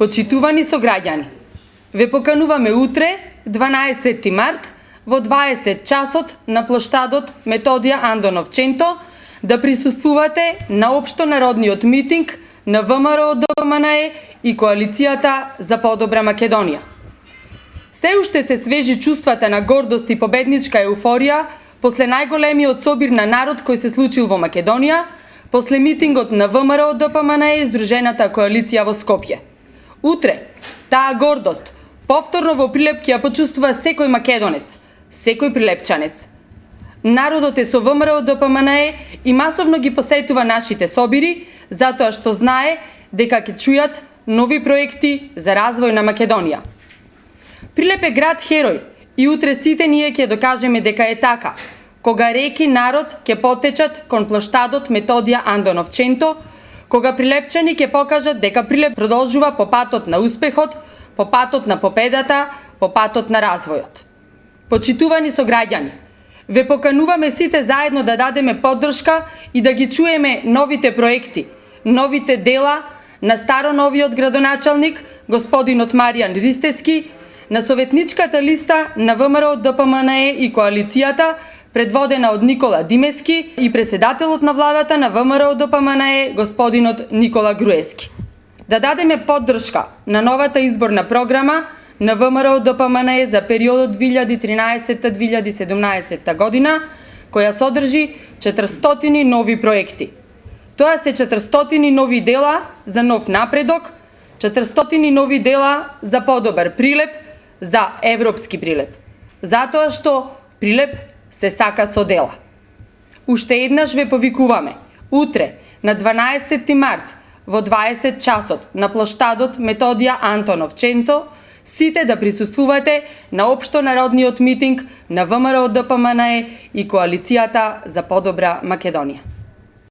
Почитувани сограѓани, ве покануваме утре, 12 март, во 20 часот на плоштадот Методија Андонов Ченто да присуствувате на општонародниот митинг на ВМРО-ДПМНЕ и Коалицијата за подобра Македонија. Се уште се свежи чувствата на гордост и победничка еуфорија после најголемиот собир на народ кој се случил во Македонија, после митингот на ВМРО-ДПМНЕ и Здружената коалиција во Скопје. Утре, таа гордост повторно во Прилеп ќе ја почувствува секој македонец, секој прилепчанец. Народот е со ВМРО-ДПМНЕ и масовно ги посетува нашите собири, затоа што знае дека ќе чујат нови проекти за развој на Македонија. Прилеп е град херој и утре сите ние ќе докажеме дека е така, кога реки народ ќе потечат кон плоштадот Методија Андонов Ченто, кога прилепчани ќе покажат дека Прилеп продолжува по патот на успехот, по патот на победата, по патот на развојот. Почитувани сограѓани, ве покануваме сите заедно да дадеме поддршка и да ги чуеме новите проекти, новите дела на староновиот градоначалник, господинот Маријан Ристевски, на советничката листа на ВМРО-ДПМНЕ и Коалицијата, предводена од Никола Димески и преседателот на владата на ВМРО-ДПМНЕ, господинот Никола Груевски. Да дадеме поддршка на новата изборна програма на ВМРО-ДПМНЕ за периодот 2013-2017 година, која содржи 400 нови проекти. Тоа се 400 нови дела за нов напредок, 400 нови дела за подобар Прилеп, за европски Прилеп. Затоа што Прилеп се сака со дела. Уште еднаш ве повикуваме, утре, на 12 март, во 20 часот, на плоштадот Методија Андонов Ченто, сите да присуствувате на општонародниот митинг на ВМРО-ДПМНЕ и Коалицијата за подобра Македонија.